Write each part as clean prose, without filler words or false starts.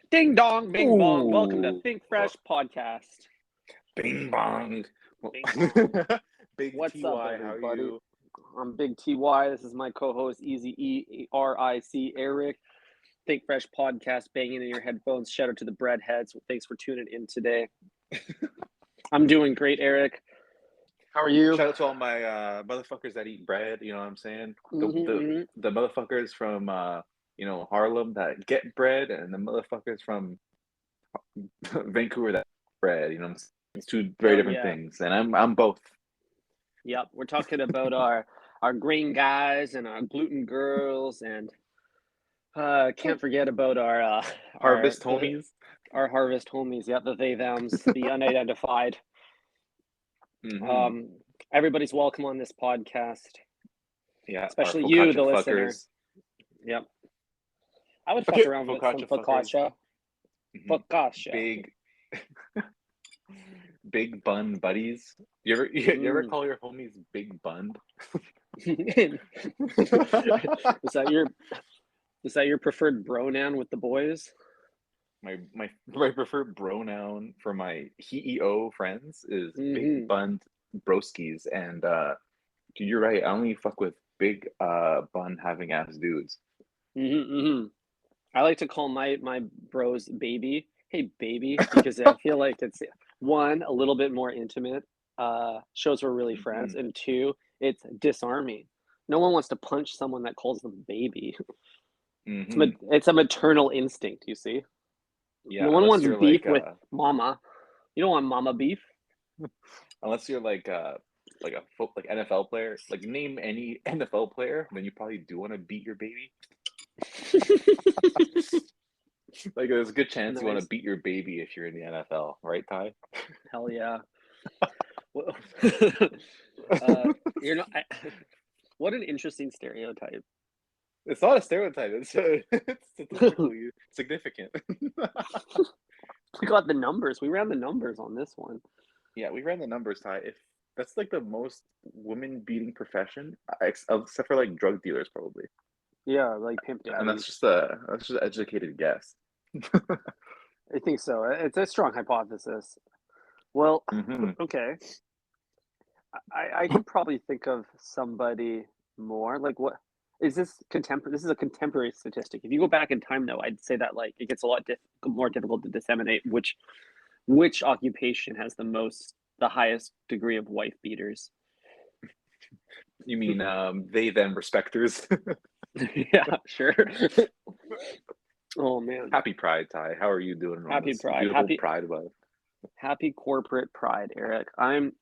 Ding dong, bing bong. Welcome to Ooh, Think Fresh Podcast. bing bong. Bing bong. Big What's up, TY, how are everybody? you? I'm Big TY. This is my co-host, Easy ERIC Eric. Think Fresh Podcast, banging in your headphones. Shout out to the breadheads. Thanks for tuning in today. I'm doing great, Eric. How are you? Shout out to all my motherfuckers that eat bread, you know what I'm saying? The Mm-hmm, the mm-hmm. the motherfuckers from Harlem that get bread and the motherfuckers from Vancouver that eat bread, you know what I'm saying? It's two very Hell different yeah. things. And I'm both. Yep. We're talking about our green guys and our gluten girls, and can't forget about our Harvest homies. our harvest homies. Yep, the they thems, the unidentified. Mm-hmm. Um, everybody's welcome on this podcast, Yeah, our especially you, focaccia the listener. fuckers. Yep, I would fuck Okay, around with some focaccia fuckers. focaccia. Hmm. Focaccia. Big big bun buddies. You ever call your homies big bunned? is that your is that your preferred pronoun with the boys? My preferred pronoun for my HEO friends is big Mm-hmm. bunned broskies, and dude, you're right. I only fuck with big bun having ass dudes. Mm-hmm, mm-hmm. I like to call my bros baby. Hey baby, because I feel like it's one, a little bit more intimate, shows we're really friends, Hmm. and two, it's disarming. No one wants to punch someone that calls them baby. Hmm. It's a maternal instinct, you see. Yeah, No one unless wants you're beef with mama. You don't want mama beef. like a like NFL player. Like name any NFL player, then you probably do want to beat your baby. Like there's a good chance you want to Nice. beat your baby if you're in the NFL, right, Ty? Hell yeah. Well, you're not. What an interesting stereotype. It's not a stereotype. It's statistically significant. We got the numbers. We ran the numbers on this one. Yeah, we ran the numbers, Ty. If that's like the most women beating profession, except for like drug dealers, probably. Yeah, like pimp And daddies. that's just an educated guess. I think so. It's a strong hypothesis. Well, Hmm. okay. I could probably think of somebody more. Like, what is this contemporary? This is a contemporary statistic. If you go back in time, though, I'd say that like it gets a lot more difficult to disseminate which occupation has the highest degree of wife beaters. You mean they them respecters? Yeah, sure. Oh man, Happy Pride, Ty. How are you doing on happy this Pride, beautiful Pride month? happy corporate Pride, Eric. I'm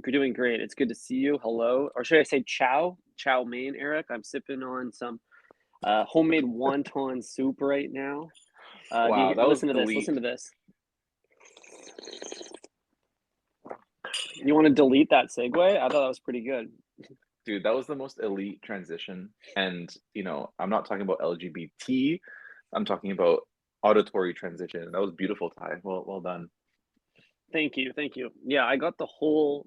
doing great. It's good to see you. Hello, or should I say chow mein, Eric? I'm sipping on some homemade wonton soup right now. Wow, that was Listen to this? delete. Listen to this. You want to delete that segue? I thought that was pretty good. Dude, that was the most elite transition. And, I'm not talking about LGBT. I'm talking about auditory transition. That was beautiful, Ty. Well done. Thank you, thank you. Yeah, I got the whole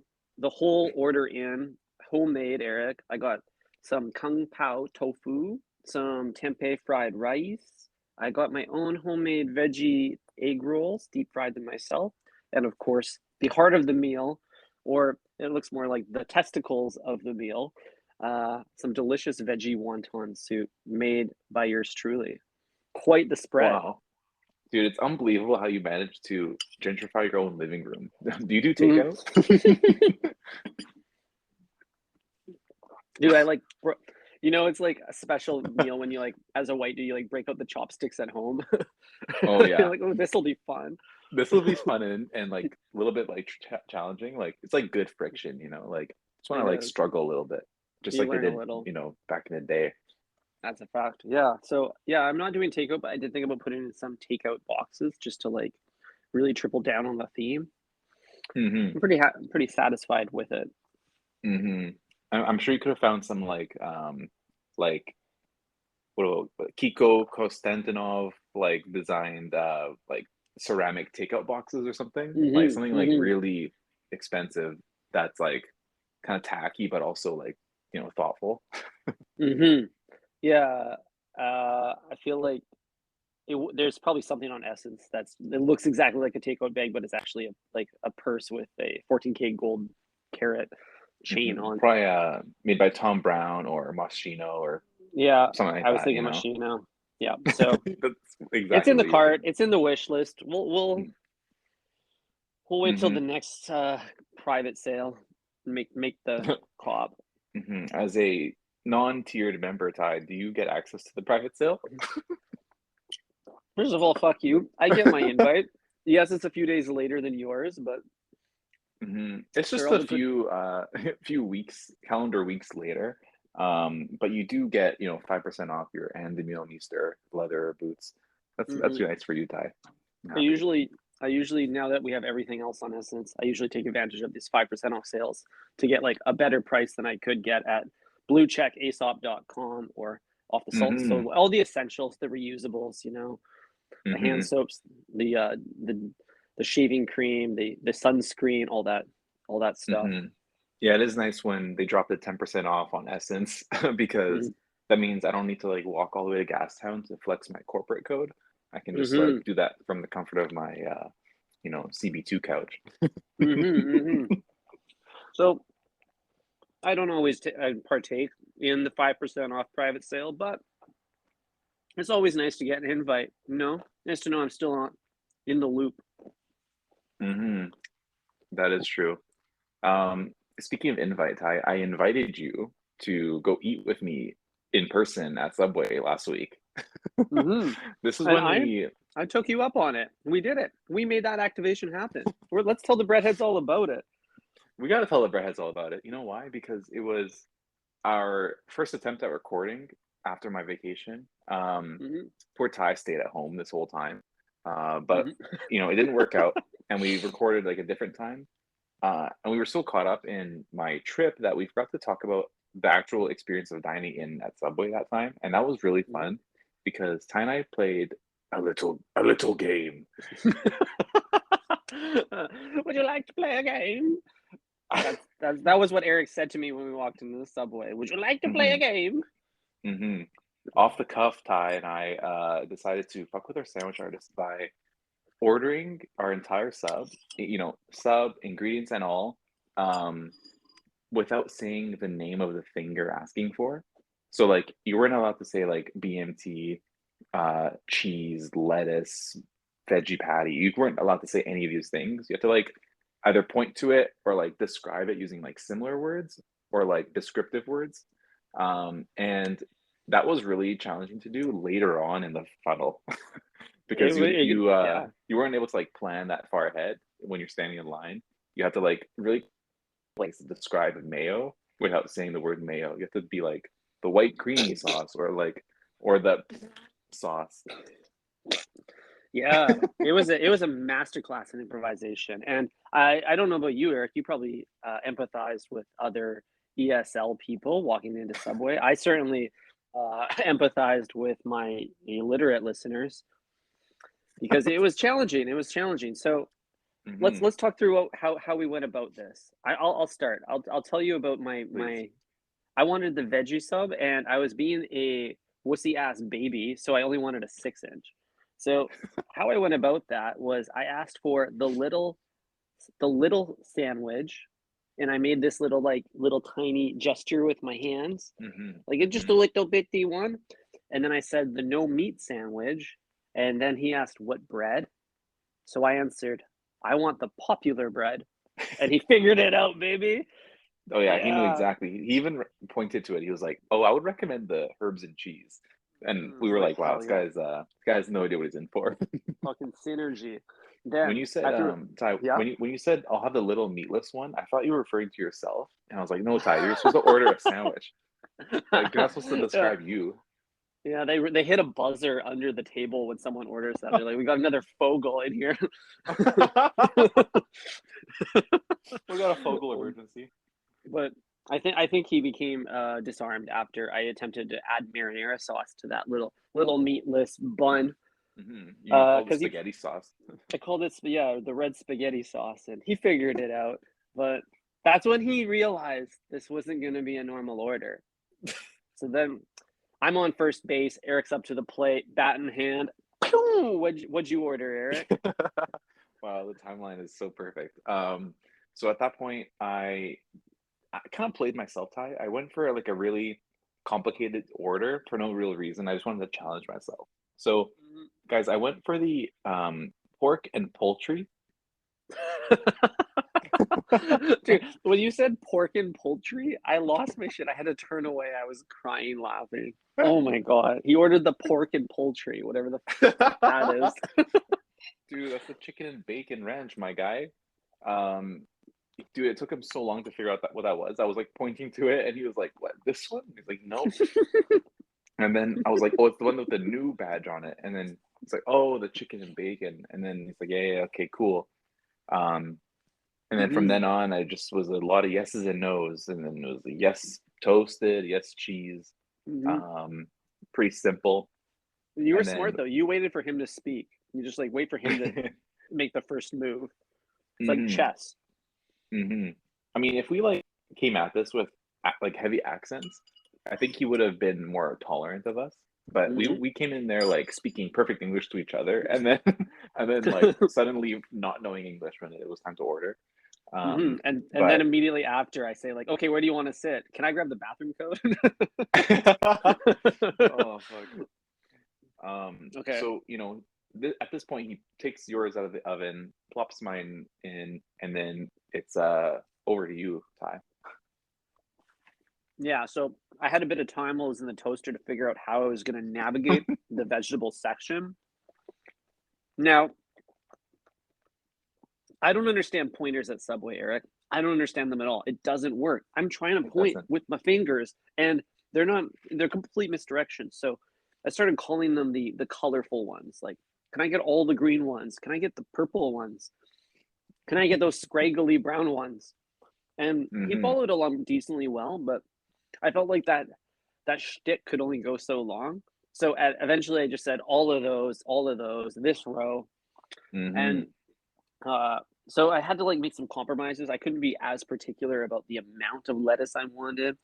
order in homemade, Eric. I got some kung pao tofu, some tempeh fried rice. I got my own homemade veggie egg rolls, deep fried them myself, and of course, the heart of the meal, or it looks more like the testicles of the meal. Some delicious veggie wonton soup made by yours truly. Quite the spread. Wow. Dude, it's unbelievable how you managed to gentrify your own living room. Do you do Mhm. takeout? Dude, I like, it's like a special meal when you like, as a white dude, you like break out the chopsticks at home. Oh You're yeah. like, oh, this will be fun. This will be fun and like a little bit like challenging. Like it's like good friction, like just want It to like is. struggle a little bit, just You like they learn a did, little. back in the day. That's a fact. Yeah. So yeah, I'm not doing takeout, but I did think about putting in some takeout boxes just to like really triple down on the theme. Hmm. I'm pretty satisfied with it. Hmm. I'm sure you could have found some like Kiko Konstantinov like designed like ceramic takeout boxes or something like Hmm, something like hmm, really expensive that's like kind of tacky but also like thoughtful. hmm. Yeah. I feel like there's probably something on Essence it looks exactly like a takeout bag, but it's actually a purse with a 14K gold carat chain on. Probably made by Tom Brown or Moschino or Yeah, something like I was that, thinking you know. Machino. Yeah, so That's it's exactly in the what you're cart. thinking. It's in the wish list. We'll wait till Hmm the next private sale. Make the co-op. As a non-tiered member, Ty, do you get access to the private sale? First of all, fuck you. I get my invite. Yes, it's a few days later than yours, but It's they're just all a the good. few weeks, calendar weeks later. But you do get, 5% off your Andy Meester leather boots. That's Hmm nice for you, Ty. I'm I happy. usually, I usually now that we have everything else on Essence, I usually take advantage of these 5% off sales to get like a better price than I could get at bluecheckaesop.com or off the salt and Hmm stove. All the essentials, the reusables, the hand hmm soaps, the shaving cream, the sunscreen, all that stuff. hmm Yeah, it is nice when they drop the 10% off on Essence because that means I don't need to like walk all the way to Gastown to flex my corporate code. I can just like Mm-hmm. do that from the comfort of my CB2 couch. Mm-hmm. Mm-hmm. So I don't always partake in the 5% off private sale, but it's always nice to get an invite. Nice to know I'm still in the loop. hmm That is true. Speaking of invite, I invited you to go eat with me in person at Subway last week. Mm-hmm. This is And when I took you up on it. We did it. We made that activation happen. Let's tell the breadheads all about it. we got to tell the Breadheads all about it. You know why? Because it was our first attempt at recording after my vacation. Mm-hmm. Poor Ty stayed at home this whole time, but Mm-hmm. it didn't work out, and we recorded like a different time. And we were so caught up in my trip that we forgot to talk about the actual experience of dining in at Subway that time, and that was really fun because Ty and I played a little game. Would you like to play a game? That was what Eric said to me when we walked into the subway. Would you like to play a hmm game? hmm Off the cuff, Ty and I decided to fuck with our sandwich artist by ordering our entire sub ingredients and all, um, without saying the name of the thing you're asking for. So like you weren't allowed to say like BMT, cheese, lettuce, veggie patty. You weren't allowed to say any of these things. You have to like either point to it or like describe it using like similar words or like descriptive words. And that was really challenging to do later on in the funnel because Yeah. you weren't able to like plan that far ahead when you're standing in line. You have to like really like describe mayo without saying the word mayo. You have to be like the white creamy sauce or the sauce. Yeah, it was a masterclass in improvisation, and I don't know about you, Eric. You probably empathized with other ESL people walking into Subway. I certainly empathized with my illiterate listeners because it was challenging. It was challenging. So let's hmm let's talk through how we went about this. I'll start. I'll tell you about my Please. my. I wanted the veggie sub, and I was being a wussy ass baby, so I only wanted a 6 inch. So how I went about that was I asked for the little sandwich, and I made this little tiny gesture with my hands, hmm like it's just a hmm little bitty one. And then I said the no meat sandwich, and then he asked what bread. So I answered, I want the popular bread, and he figured it out, baby. Oh yeah, he knew Yeah. exactly. He even pointed to it. He was like, "Oh, I would recommend the herbs and cheese." And we I was were like, like, "Wow, hell this yeah, guy's no idea what he's in for." fucking synergy. When Then you said, I threw, Ty, yeah. when you said I'll have the little meatless one, I thought you were referring to yourself, and I was like, "No, Ty, you're supposed to order a sandwich. Like you're not supposed to Yeah, describe you." yeah. They hit a buzzer under the table when someone orders that. They're like, "We got another Fogel in here." We got a Fogel emergency. But I think he became disarmed after I attempted to add marinara sauce to that little meatless bun. You called it Because he spaghetti sauce. I called it the red spaghetti sauce, and he figured it out. But that's when he realized this wasn't going to be a normal order. So then I'm on first base. Eric's up to the plate, bat in hand. What'd you order, Eric? Wow, the timeline is so perfect. So at that point, I kind of played myself, Ty. I went for like a really complicated order for no real reason. I just wanted to challenge myself. So, guys, I went for the pork and poultry. Dude, when you said pork and poultry, I lost my shit. I had to turn away. I was crying laughing. Oh my god. He ordered the pork and poultry, whatever the that is. Dude, that's the chicken and bacon ranch, my guy. Um, dude, it took him so long to figure out what that was. I was like pointing to it, and he was like, "What? This one?" He's like, "Nope." And then I was like, "Oh, it's the one with the new badge on it." And then it's like, "Oh, the chicken and bacon." And then he's like, "Yeah, okay, cool." Um, and then from then on, I just was a lot of yeses and nos, and then it was like, yes toasted, yes cheese. Um, Pretty simple. You were And then smart though. You waited for him to speak. You just like wait for him to make the first move. It's like chess. I mean, if we like came at this with like heavy accents, I think he would have been more tolerant of us. But we came in there like speaking perfect English to each other, and then like suddenly not knowing English when it was time to order. And But then immediately after I say like, okay, where do you want to sit? Can I grab the bathroom code? oh fuck. Okay. So at this point he takes yours out of the oven, plops mine in, and then it's over to you, Ty. Yeah, so I had a bit of time while I was in the toaster to figure out how I was going to navigate the vegetable section. Now, I don't understand pointers at Subway, Eric. I don't understand them at all. It doesn't work. I'm trying to point with my fingers, and they're complete misdirections. So I started calling them the colorful ones. Like, can I get all the green ones? Can I get the purple ones? Can I get those scraggly brown ones? And he followed along decently well, but I felt like that shtick could only go so long. So eventually I just said all of those, this row. And so I had to like make some compromises. I couldn't be as particular about the amount of lettuce I wanted.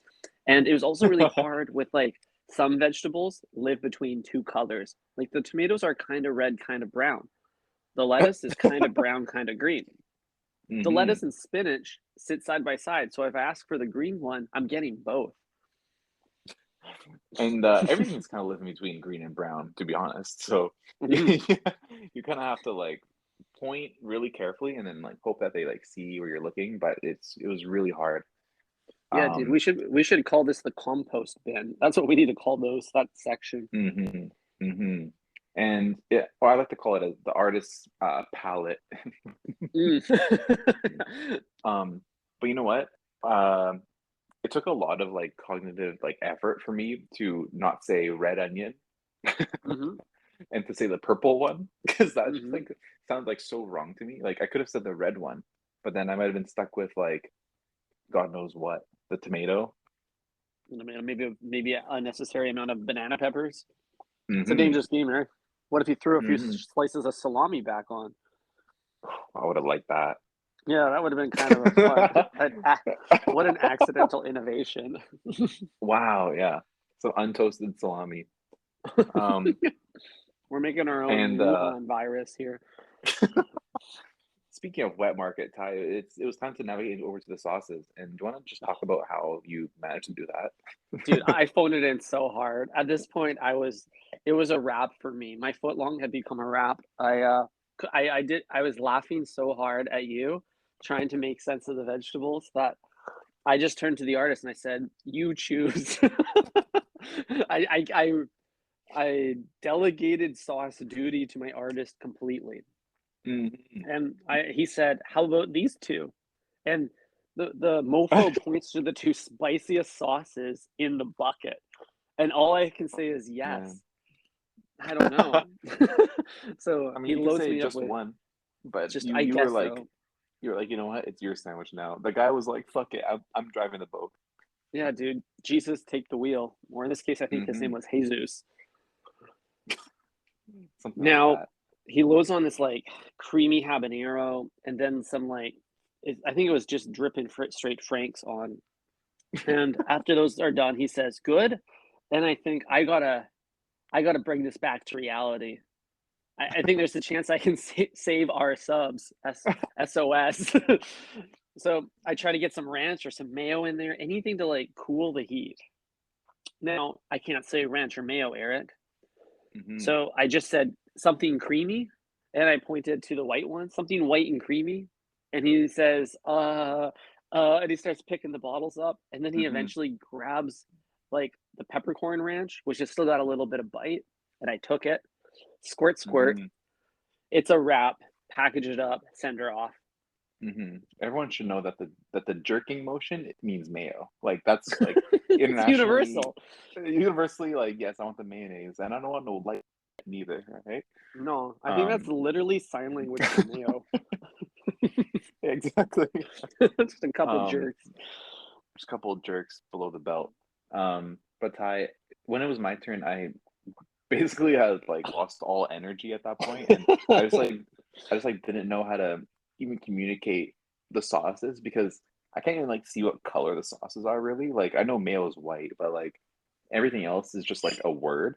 And it was also really hard with like some vegetables live between two colors. Like the tomatoes are kind of red, kind of brown. The lettuce is kind of brown, kind of green. The lettuce and spinach sit side by side. So if I ask for the green one, I'm getting both. And everything's kind of living between green and brown, to be honest. So you kind of have to like point really carefully and then like hope that they like see where you're looking. But it was really hard. Yeah, dude, we should call this the compost bin. That's what we need to call that section. And yeah, well, I like to call it the artist's palette. But you know what? It took a lot of like cognitive like effort for me to not say red onion and to say the purple one because that just like sounds like so wrong to me. Like I could have said the red one, but then I might have been stuck with like God knows what, the tomato. Maybe an unnecessary amount of banana peppers. It's a dangerous game, Eric. What if you threw a few slices of salami back on? I would have liked that. Yeah, that would have been kind of a fun. What an accidental innovation. Wow, yeah. So untoasted salami. We're making our own Wuhan virus here. Speaking of wet market, Ty, it was time to navigate over to the sauces. And do you want to just talk about how you managed to do that? Dude, I phoned it in so hard. At this point, it was a wrap for me. My foot long had become a wrap. I was laughing so hard at you trying to make sense of the vegetables that I just turned to the artist and I said, "You choose." I delegated sauce duty to my artist completely. And he said, "How about these two?" And the mofo points to the two spiciest sauces in the bucket. And all I can say is yes. I don't know. So I mean, he you can loads say me up just with one, but just you I you were guess like so. you know what? It's your sandwich now. The guy was like, "Fuck it, I'm driving the boat." Yeah, dude. Jesus, take the wheel. Or in this case, I think his name was Jesus. Something Now, like that. he loads on this like creamy habanero and then some like I think it was just dripping straight Franks on. And after those are done, he says, "Good." And I think I gotta bring this back to reality. I think there's a chance I can save our subs. SOS. So I try to get some ranch or some mayo in there, anything to like cool the heat. Now I can't say ranch or mayo, Eric. Hmm. So I just said something creamy, and I pointed to the white one, something white and creamy, and he says, and he starts picking the bottles up, and then he Hmm. eventually grabs like the peppercorn ranch, which has still got a little bit of bite, and I took it, squirt, squirt. Hmm. It's a wrap. Package it up, send her off. Hmm. Everyone should know that the jerking motion, it means mayo. Like that's like It's internationally, universal. universally, like yes, I want the mayonnaise, and I don't want no light neither, right? No, I think that's Um, literally sign language for mayo. exactly. Just a couple Um, jerks. just a couple of jerks below the belt. But Ty, when it was my turn, I basically had like lost all energy at that point, and I just like didn't know how to even communicate the sauces because I can't even like see what color the sauces are really. Like I know mayo is white, but like everything else is just like a word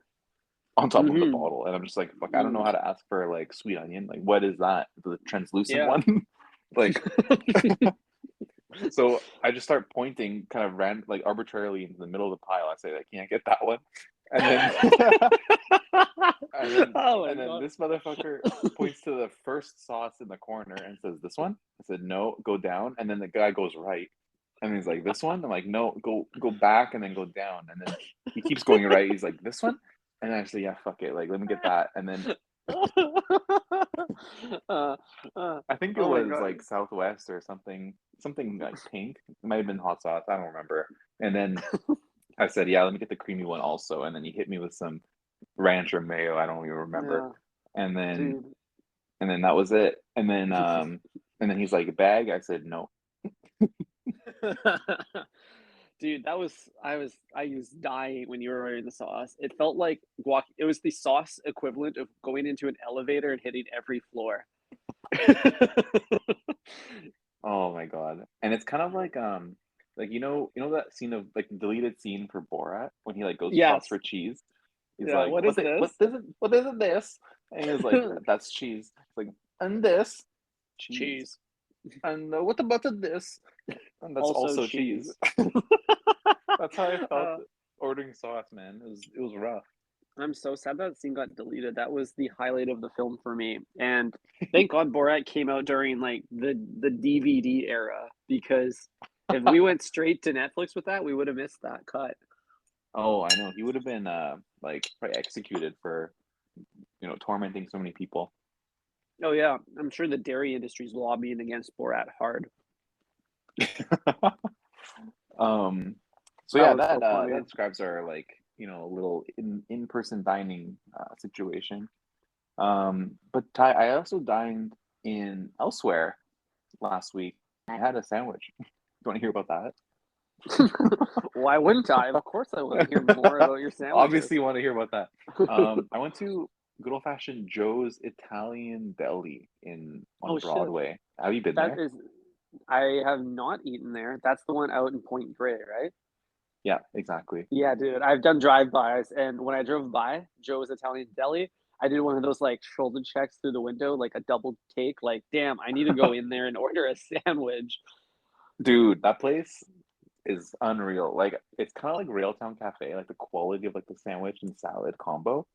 on top of the Hmm. bottle, and I'm just like, fuck, I don't know Mm. how to ask for like sweet onion. Like, what is that? The translucent Yeah. one? Like, so I just start pointing kind of like arbitrarily into the middle of the pile. I say, I can't get that one, and then and then Oh my and then god. this motherfucker points to the first sauce in the corner and says, "This one?" I said, "No, go down." And then the guy goes right, and he's like, "This one?" I'm like, "No, go back and then go down." And then he keeps going right. He's like, "This one?" And I say, "Yeah, fuck it. Like, let me get that." And then uh, uh, I think it oh my was god. like Southwest or something like pink. It might have been hot sauce. I don't remember. And then I said, "Yeah, let me get the creamy one also." And then he hit me with some ranch or mayo. I don't even remember. Yeah, And then dude. and then that was it. And then he's like, "Bag?" I said, "No." Dude, I was dying when you were wearing the sauce. It felt like it was the sauce equivalent of going into an elevator and hitting every floor. Oh my God. And it's kind of like you know that scene of like the deleted scene for Borat when he like goes across Yes. for cheese. He's Yeah, like, what is this? what isn't this? And he was like, "That's cheese." It's like, and this cheese. Cheese. And what about this? And that's Also also cheese. cheese. That's how I felt Uh, ordering sauce, man. It was rough. I'm so sad that scene got deleted. That was the highlight of the film for me. And thank God Borat came out during like the DVD era because if we went straight to Netflix with that, we would have missed that cut. Oh, I know. He would have been like probably executed for, tormenting so many people. Oh yeah, I'm sure the dairy industry's lobbying against Borat hard. Um, so That yeah, was so funny. that describes our like, little in-person dining situation. But Ty, I also dined in elsewhere last week. I had a sandwich. Do you want to hear about Why wouldn't I? Of course I want to hear more that? about your sandwiches. Obviously, you want to hear about that. I went to good old-fashioned Joe's Italian Deli on Oh shit. Broadway. Have you been That there? is I have not eaten there. That's the one out in Point Grey, right? Yeah, exactly. Yeah, dude. I've done drive-bys, and when I drove by Joe's Italian Deli, I did one of those like shoulder checks through the window, like a double take. Like, damn, I need to go in there and order a sandwich. Dude, that place is unreal. Like it's kind of like Railtown Cafe, like the quality of like the sandwich and salad combo.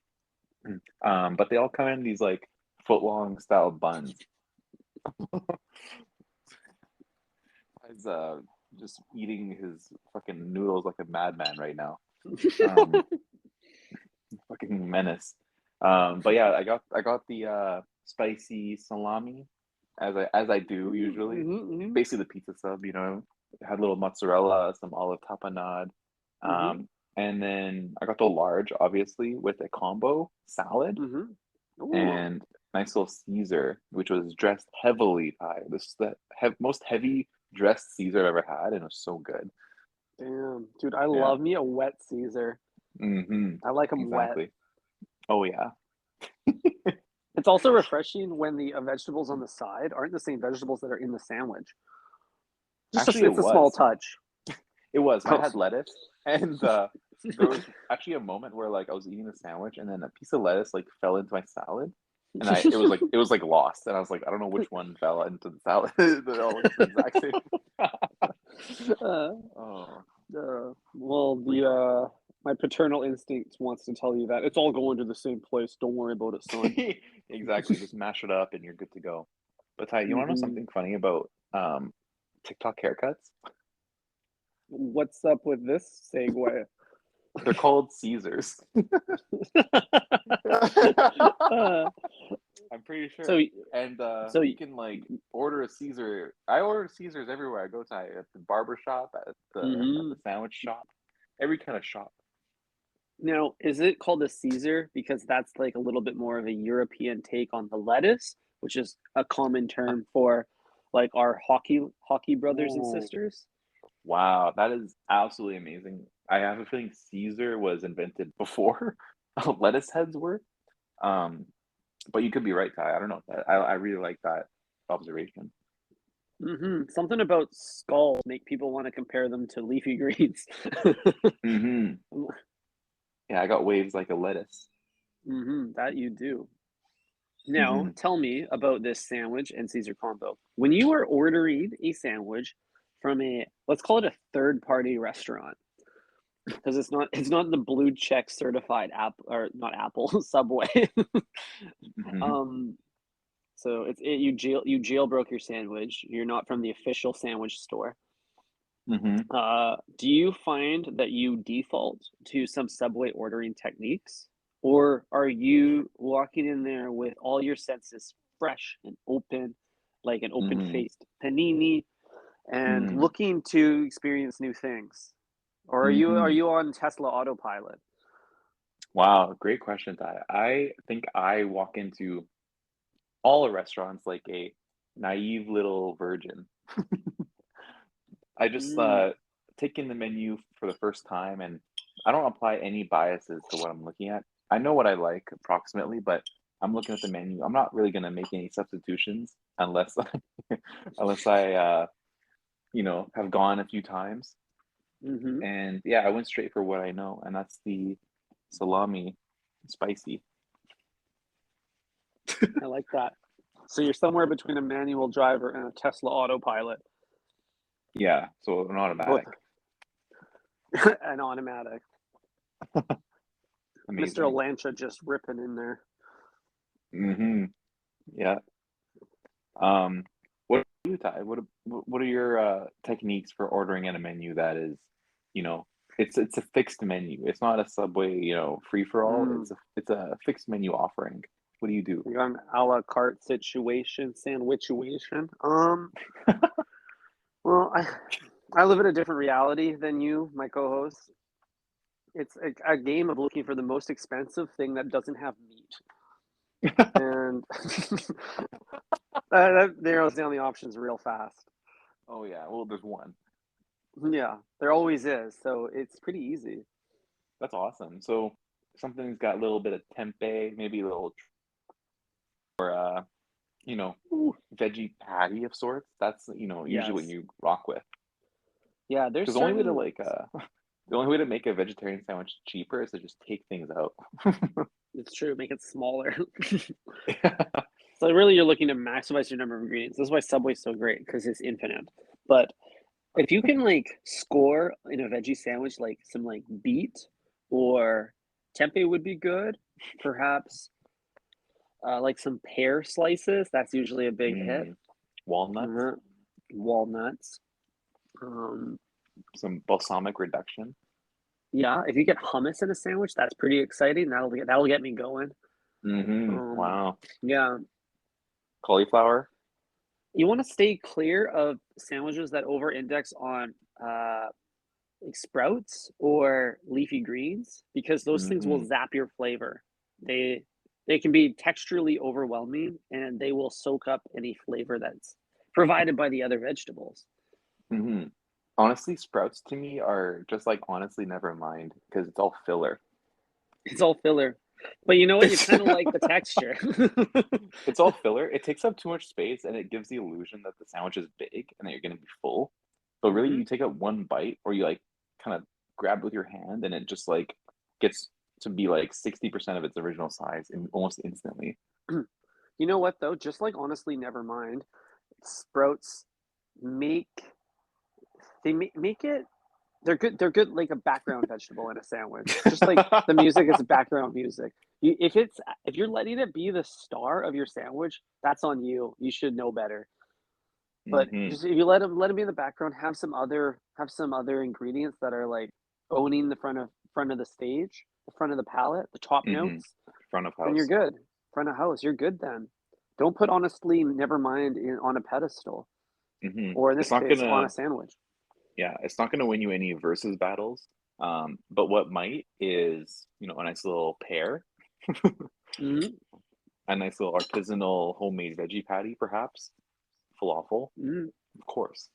But they all come in these like foot long style buns. He's just eating his fucking noodles like a madman right now. Um, fucking menace. But yeah, I got the spicy salami as I do usually. Mhm, Basically the pizza sub, it had a little mozzarella, some olive tapenade. mhm, And then I got the large, obviously, with a combo salad mhm. Ooh, and nice little Caesar, which was dressed heavily Thai. This is the most heavy dressed Caesar I've ever had, and it was so good. damn, dude, I Yeah. love me a wet Caesar. Mm-hmm. I like them wet. Exactly. Oh yeah. It's also refreshing when the vegetables on the side aren't the same vegetables that are in the sandwich. Actually, it It's a small was. touch. It was. Mine Oh. had lettuce, and there was actually a moment where like I was eating the sandwich, and then a piece of lettuce like fell into my salad, and it was like lost, and I was like, I don't know which one fell into the salad. They all look the exact same. Uh, Oh, well, my paternal instinct wants to tell you that it's all going to the same place. Don't worry about it, son. exactly. Just mash it up, and you're good to go. But Ty, you want to know Hmm. something funny about TikTok haircuts? What's up with this segue? They're called Caesars. Uh, I'm pretty so, sure. And so, you can like order a Caesar. I order Caesars everywhere I go to, at the barber shop, at hmm the sandwich shop, every kind of shop. Now, is it called a Caesar because that's like a little bit more of a European take on the lettuce, which is a common term for like our hockey brothers and Oh, sisters? wow, that is absolutely amazing. I have a feeling Caesar was invented before lettuce heads were. Um, but you could be right, Ty. I don't know. I really like that observation. Something about skulls make people want to compare them to leafy greens. Hmm. Yeah, I got waves like a lettuce. That you do. Now, Hmm. tell me about this sandwich and Caesar combo. When you are ordering a sandwich from a, let's call it a third party restaurant, because it's not the blue check certified app or not Apple Subway. Hmm. um, so you jailbroke your sandwich. You're not from the official sandwich store. Hmm. Do you find that you default to some Subway ordering techniques, or are you walking in there with all your senses fresh and open, like an Hmm. open-faced panini, and Hmm. looking to experience new things? Or are Hmm. you on Tesla autopilot? Wow, great question, Ty. I think I walk into all the restaurants like a naive little virgin. I just Mm, take in the menu for the first time, and I don't apply any biases to what I'm looking at. I know what I like approximately, but I'm looking at the menu. I'm not really gonna make any substitutions unless unless I have gone a few times. hmm And yeah, I went straight for what I know, and that's the salami spicy. I like that. So you're somewhere between a manual driver and a Tesla autopilot, Yeah, so an both automatic. an automatic. Mr. Amazing. Elantra just ripping in there. Hmm. Yeah. Um, what do you, Ty? What are your techniques for ordering at a menu that is, you know, it's a fixed menu. It's not a Subway, free for all. Mm. It's a fixed menu offering. What do you do? You got an a la carte situation, sandwichuation. Well, I live in a different reality than you, my co-host. It's a game of looking for the most expensive thing that doesn't have meat, and that narrows down the options real fast. Oh yeah, well there's one. Yeah, there always is, so it's pretty easy. That's awesome. So something's got a little bit of tempeh, maybe a little or you know, Ooh, veggie patty of sorts. That's, usually what yes, you rock with. yeah. There's Because the only way to certain. like the only way to make a vegetarian sandwich cheaper is to just take things out. It's true. Make it smaller. So really, you're looking to maximize your number of ingredients. This is why Subway's so great because it's infinite. But if you can like score in a veggie sandwich, like some like beet or tempeh would be good. Perhaps like some pear slices. That's usually a big hit. Mm, walnuts, Uh-huh. Walnuts. Um, some balsamic reduction. yeah, if you get hummus in a sandwich, that's pretty exciting. That'll get me going. Mm-hmm. Um, Wow. yeah, Cauliflower. you want to stay clear of sandwiches that over-index on like sprouts or leafy greens because those things will Mm-hmm. zap your flavor. They they can be texturally overwhelming and they will soak up any flavor that's provided by the other vegetables. Mm-hmm. Honestly, sprouts to me are just like honestly never mind because it's all filler. It's all filler. But you know what? You It's kind of like the texture. it's all filler. It takes up too much space and it gives the illusion that the sandwich is big and that you're gonna be full. But really hmm you take up one bite or you like kind of grab it with your hand and it just like gets to be like 60% of its original size and almost instantly. You know what though? Just like honestly, never mind. Sprouts make make it. They're good. They're good like a background vegetable in a sandwich. Just like the music is background music. If you're letting it be the star of your sandwich, that's on you. You should know better. But Hmm. just if you let them be in the background, have some other ingredients that are like owning the front of the stage, the front of the palette, the top Hmm. notes, Front of then you're house. good. Front of house, you're good then. Don't put honestly never mind on a pedestal, Hmm. or in It's this not case, on gonna, a sandwich. yeah, it's not gonna win you any versus battles. But what might is, a nice little pear, Hmm. a nice little artisanal homemade veggie patty, perhaps, falafel, Hmm. of course.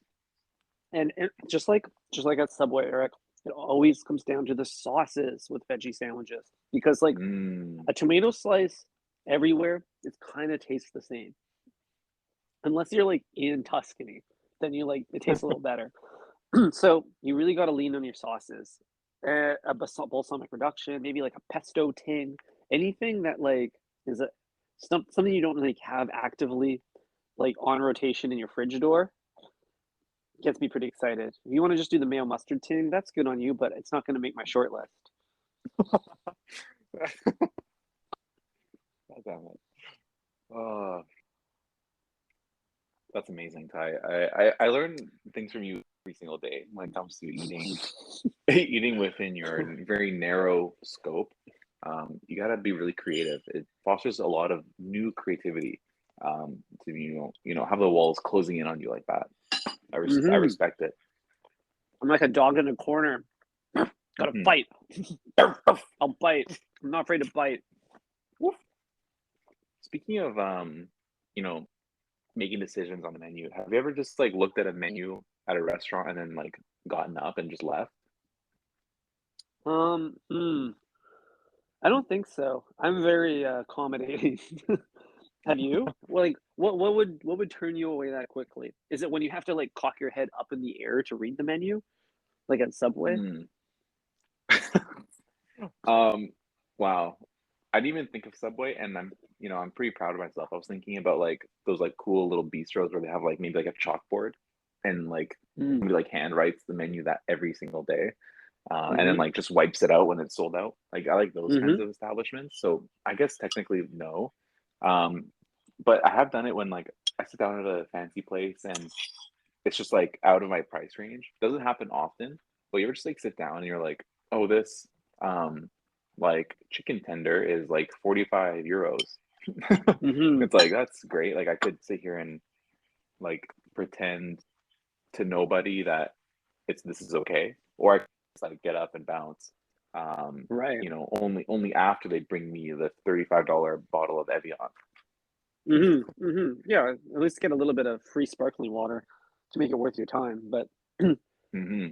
And just like at Subway, Eric, it always comes down to the sauces with veggie sandwiches because like Mm. a tomato slice everywhere, it kind of tastes the same. Unless you're like in Tuscany, then you like it tastes a little better. So you really got to lean on your sauces. A balsamic reduction, maybe like a pesto ting, anything that like is something you don't like have actively like on rotation in your fridge door gets me pretty excited. If you want to just do the mayo mustard ting, that's good on you, but it's not going to make my short list. God damn it. Oh, that's amazing, Ty. I learn things from you every single day when it comes to eating, eating within your very narrow scope. You gotta be really creative. It fosters a lot of new creativity. To have the walls closing in on you like that. I Hmm. respect it. I'm like a dog in a corner. Gotta Hmm. bite. I'll bite. I'm not afraid to bite. Speaking of you know, making decisions on the menu, have you ever just like looked at a menu at a restaurant and then like gotten up and just left? Um, hmm, I don't think so. I'm very accommodating. Have you? Well, like, what would turn you away that quickly? Is it when you have to like cock your head up in the air to read the menu, like at Subway? Hmm. Um, wow. I didn't even think of Subway, and I'm pretty proud of myself. I was thinking about like those like cool little bistros where they have like maybe like a chalkboard and like Mm. somebody like hand writes the menu that every single day, and then Mm-hmm. like just wipes it out when it's sold out. Like I like those kinds Mm-hmm. of establishments. So I guess technically no, um, but I have done it when like I sit down at a fancy place and it's just like out of my price range. Doesn't happen often, but you ever just like sit down and you're like, oh, this um like chicken tender is like 45 euros. Mm-hmm. It's like that's great. Like I could sit here and like pretend to nobody that this is okay, or I could just like get up and bounce. Right. Only after they bring me the $35 bottle of Evian. Mm-hmm. Mm-hmm. Yeah, at least get a little bit of free sparkling water to make it worth your time. But Hmm.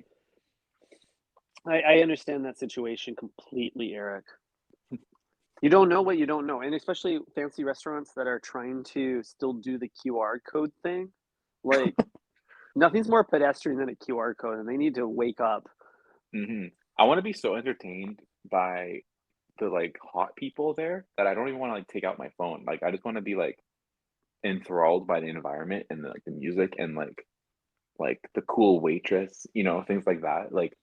I understand that situation completely, Eric. You don't know what you don't know, and especially fancy restaurants that are trying to still do the QR code thing. Like, nothing's more pedestrian than a QR code, and they need to wake up. Hmm. I want to be so entertained by the like hot people there that I don't even want to like take out my phone. Like I just want to be like enthralled by the environment and like the music and like the cool waitress, things like that. Like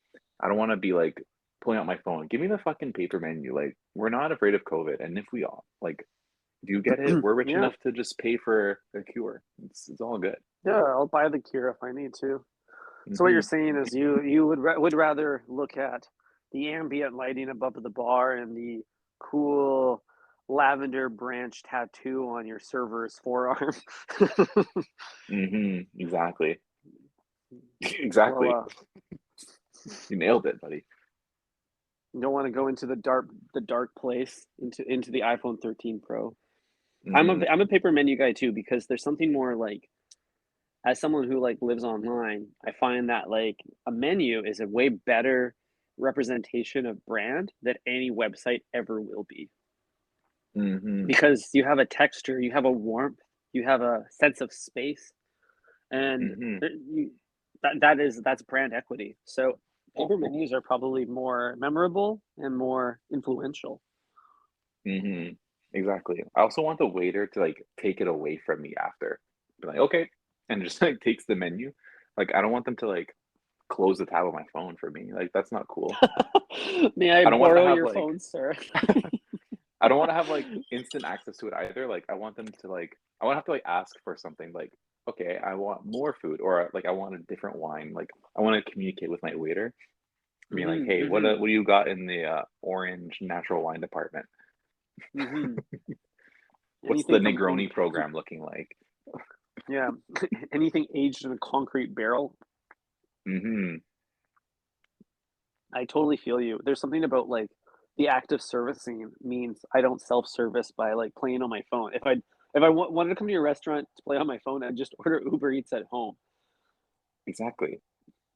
I don't want to be like pulling out my phone. Give me the fucking paper menu. Like we're not afraid of COVID, and if we all like do get it, we're rich Yeah, enough to just pay for a cure. It's all good. yeah, I'll buy the cure if I need to. So what you're Hmm. saying is you would rather look at the ambient lighting above the bar and the cool lavender branch tattoo on your server's forearm. Hmm. Exactly. Well, Exactly. You nailed it, buddy. you don't want to go into the dark place into the iPhone 13 Pro. I'm a Hmm. I'm a paper menu guy too because there's something more like as someone who like lives online, I find that like a menu is a way better representation of brand that any website ever will be Hmm. because you have a texture, you have a warmth, you have a sense of space, and Hmm. that's brand equity. So paper menus are probably more memorable and more influential. Hmm. exactly. I also want the waiter to like take it away from me after. Be like, okay, and just like takes the menu. Like I don't want them to like close the tab on my phone for me. Like that's not cool. May I I don't want to borrow have your like phone, sir? I don't want to have like instant access to it either. Like I want them to like I want to have to like ask for something like okay, I want more food or like I want a different wine. Like I want to communicate with my waiter, being like, Hmm. hey, Hmm. what do you got in the orange natural wine department? Hmm. What's the Anything from Negroni program looking like? yeah, anything aged in a concrete barrel. Hmm. I totally feel you. There's something about like the act of servicing means I don't self-service by like playing on my phone. If I wanted to come to your restaurant to play on my phone, I'd just order Uber Eats at home. Exactly.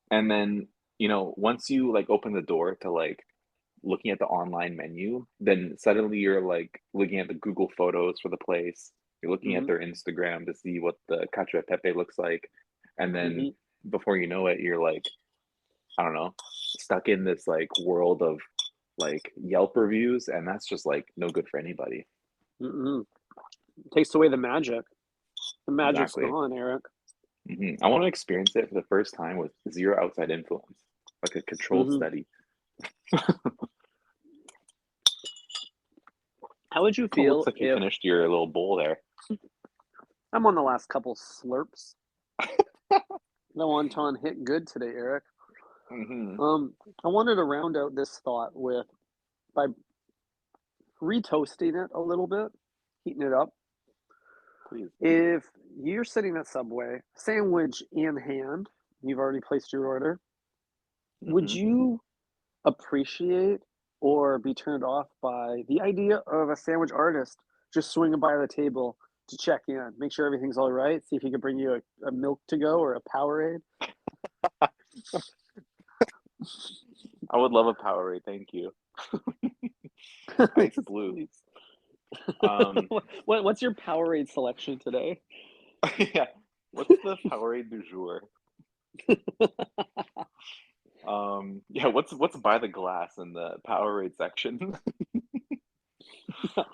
And then, once you like open the door to like looking at the online menu, then suddenly you're like looking at the Google photos for the place. You're looking at Hmm. their Instagram to see what the cacio e pepe looks like. And then Hmm. before you know it, you're like, I don't know, stuck in this like world of like Yelp reviews, and that's just like no good for anybody. Hmm. Takes away the magic. The magic's Exactly. gone, Eric. I want to experience it for the first time with zero outside influence, like a controlled Hmm. study. How would you Oh, looks feel like you if finished your little bowl there. I'm on the last couple slurps? The wonton hit good today, Eric. Hmm. Um, I wanted to round out this thought with by retoasting it a little bit, heating it up. Please. If you're sitting at Subway, sandwich in hand, you've already placed your order, would Hmm. you appreciate or be turned off by the idea of a sandwich artist just swinging by the table to check in, make sure everything's all right, see if he could bring you a milk to go or a Powerade? I would love a Powerade, thank you. Ice Yes, blue. please. Um, What's your Powerade selection today? yeah. What's the Powerade du jour? Yeah, what's by the glass in the Powerade section? Is that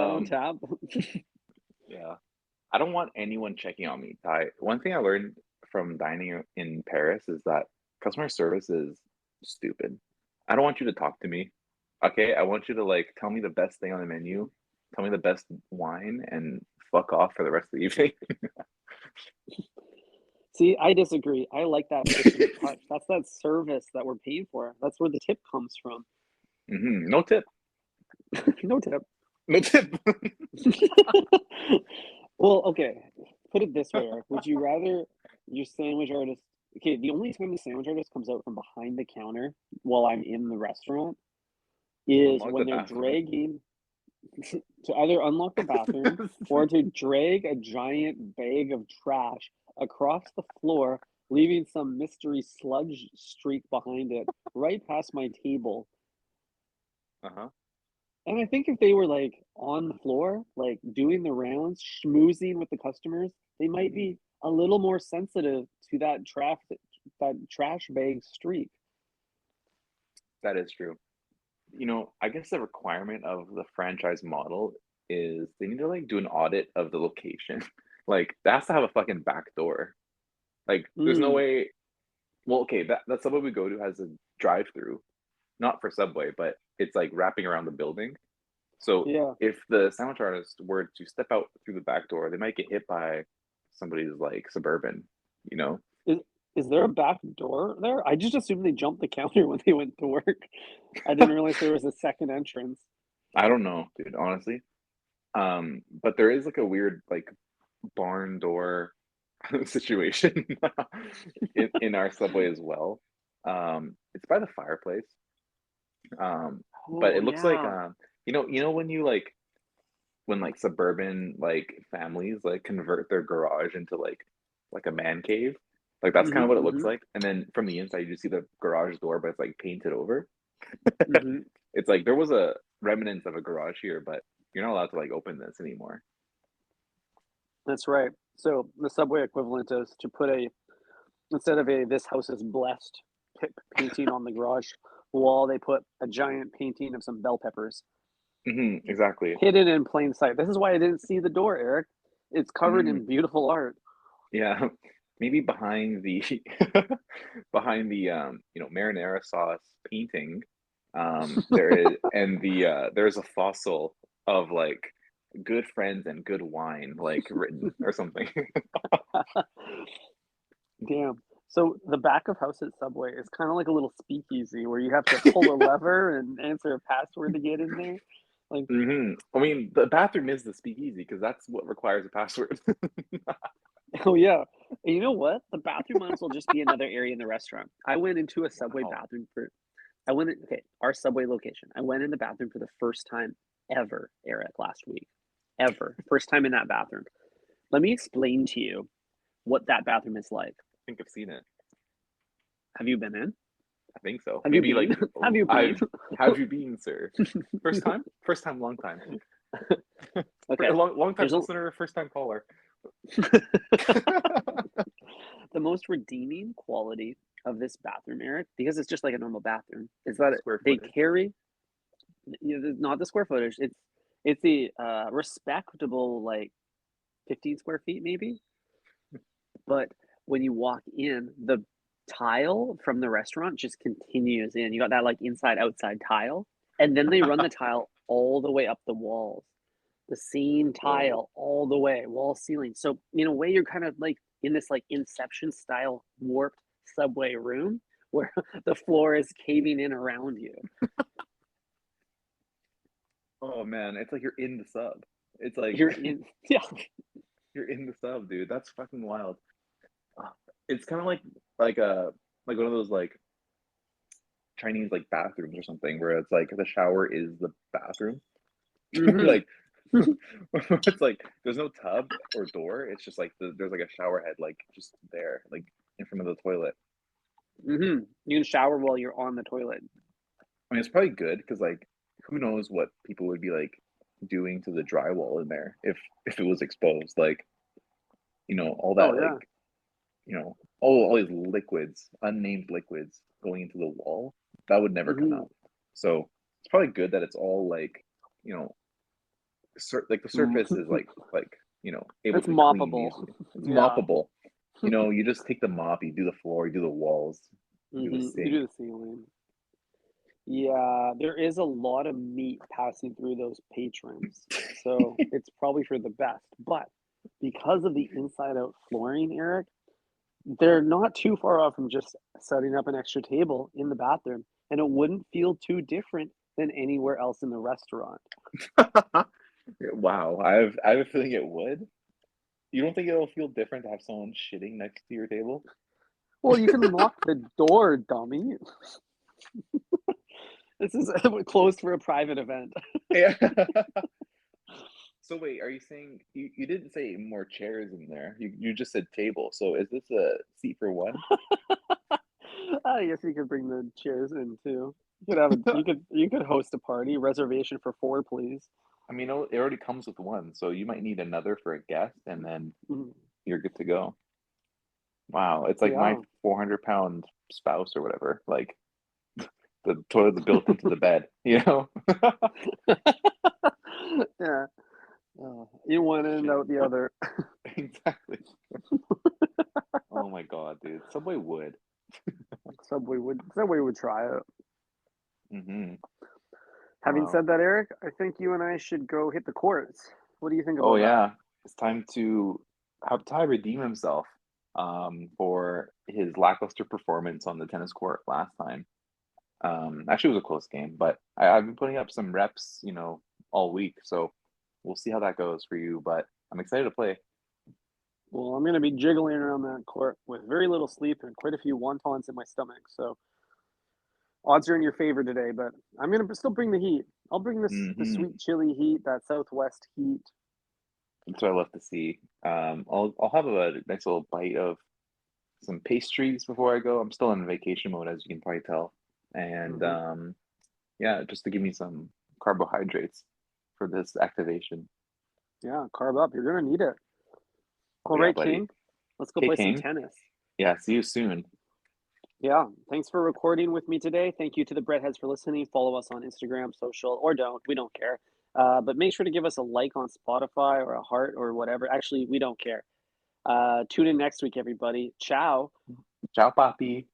on Um, tap? yeah. I don't want anyone checking on me. One thing I learned from dining in Paris is that customer service is stupid. I don't want you to talk to me. Okay, I want you to like tell me the best thing on the menu, tell me the best wine, and fuck off for the rest of the evening. See, I disagree. I like that personal touch. That's that service that we're paying for. That's where the tip comes from. No tip. No tip. No tip. Well, okay. Put it this way, Eric. Would you rather your sandwich artist? Okay, the only time the sandwich artist comes out from behind the counter while I'm in the restaurant To is unlock the when they're bathroom. dragging to either unlock the bathroom or to drag a giant bag of trash across the floor, leaving some mystery sludge streak behind it right past my table. Uh-huh. And I think if they were like on the floor, like doing the rounds, schmoozing with the customers, they might Hmm. be a little more sensitive to that trash bag streak. That is true. I guess the requirement of the franchise model is they need to like do an audit of the location. Like that has to have a fucking back door. Like there's no Mm, way. Well, okay, that Subway we go to has a drive-through, not for Subway, but it's like wrapping around the building. So yeah. if the sandwich artist were to step out through the back door, they might get hit by somebody's like Suburban, you know? Is is there a back door there? I just assumed they jumped the counter when they went to work. I didn't realize there was a second entrance. I don't know, dude, honestly. But there is like a weird like barn door situation in our Subway as well. It's by the fireplace. But Oh it looks like yeah. when you when like suburban like families like convert their garage into like a man cave. Like that's kind of Mhm, what it looks mhm, like. And then from the inside you just see the garage door, but it's like painted over. mhm. It's like there was a remnants of a garage here, but you're not allowed to like open this anymore. That's right. So the subway equivalent is to put a instead of a "This house is blessed" painting on the garage wall, they put a giant painting of some bell peppers. Exactly. hidden in plain sight. This is why I didn't see the door, Eric. It's covered Hmm. in beautiful art. Yeah, maybe behind the behind the marinara sauce painting, there is and there's a fossil of like good friends and good wine like written or something. Damn. So the back of house at Subway is kind of like a little speakeasy where you have to pull a lever and answer a password to get in there. Like, I mean, the bathroom is the speakeasy because that's what requires a password. oh yeah. And you know what? The bathroom might as well just be another area in the restaurant. I went into a Subway Wow. bathroom for I went in, okay, our Subway location. I went in the bathroom for the first time ever, Eric, last week. Ever. First time in that bathroom. Let me explain to you what that bathroom is like. I think I've seen it. Have you been in? I think so. Have you Maybe been? like Have you been? I've have you been, sir? First time? First time, long time. Okay. Long time There's a listener, first time caller. the most redeeming quality of this bathroom, Eric, because it's just like a normal bathroom, is that Square they footage. carry not the square footage. It's the respectable like 15 square feet maybe. But when you walk in, the tile from the restaurant just continues in. You got that like inside outside tile, and then they run the tile all the way up the walls. The same Whoa. tile all the way, wall ceiling. So in a way, you're kind of like in this like Inception style warped subway room where the floor is caving in around you. Oh man, it's like you're in the sub. It's like You're in, yeah. you're in the sub, dude. That's fucking wild. Ah, it's kind of like a like one of those like Chinese like bathrooms or something where it's like the shower is the bathroom. Mm-hmm. Like it's like there's no tub or door. It's just like there's like a shower head like just there, like in front of the toilet. Mm-hmm. You can shower while you're on the toilet. I mean, it's probably good because like who knows what people would be like doing to the drywall in there if it was exposed. Like all Oh that yeah. like all these liquids, unnamed liquids going into the wall, that would never come Mm-hmm. out. So it's probably good that it's all like, you know, like the surface is like able It's to be cleaned moppable. easily. It's Yeah. moppable. You just take the mop, you do the floor, you do the walls, you do the Mm-hmm. You sink. do the ceiling. Yeah, there is a lot of meat passing through those patrons, so it's probably for the best. But because of the inside out flooring, Eric, they're not too far off from just setting up an extra table in the bathroom, and it wouldn't feel too different than anywhere else in the restaurant. Wow, I have a feeling it would. You don't think it'll feel different to have someone shitting next to your table? Well, you can lock the door, dummy. This is closed for a private event. Yeah. So wait, are you saying you didn't say more chairs in there? You just said table. So is this a seat for one? I guess you could bring the chairs in too. You could host a party. Reservation for four, please. I mean, it already comes with one, so you might need another for a guest, and then Mhm. you're good to go. Wow, it's like my Yeah. 400-pound spouse or whatever. Like the toilet's built into the bed, you know? Yeah. In one end, Shit. out the other. Exactly. Oh my God, dude. Subway would. Subway would try it. Hmm. Having Wow. said that, Eric, I think you and I should go hit the courts. What do you think Oh about that? yeah, it's time to have Ty redeem himself for his lackluster performance on the tennis court last time. Actually, it was a close game, but I've been putting up some reps, all week, so we'll see how that goes for you. But I'm excited to play. Well, I'm going to be jiggling around that court with very little sleep and quite a few wontons in my stomach. So odds are in your favor today, but I'm going to still bring the heat. I'll bring the Hmm. sweet chili heat, that Southwest heat. That's what I love to see. I'll have a nice little bite of some pastries before I go. I'm still in vacation mode, as you can probably tell, and Hmm. yeah, just to give me some carbohydrates for this activation. Yeah, carb up. You're going to need it. Oh All yeah, right, buddy. King. Let's go Okay, play some King. tennis. Yeah, see you soon. Yeah, thanks for recording with me today. Thank you to the Breadheads for listening. Follow us on Instagram, social, or don't. We don't care. But make sure to give us a like on Spotify or a heart or whatever. Actually, we don't care. Tune in next week, everybody. Ciao. Ciao, papi.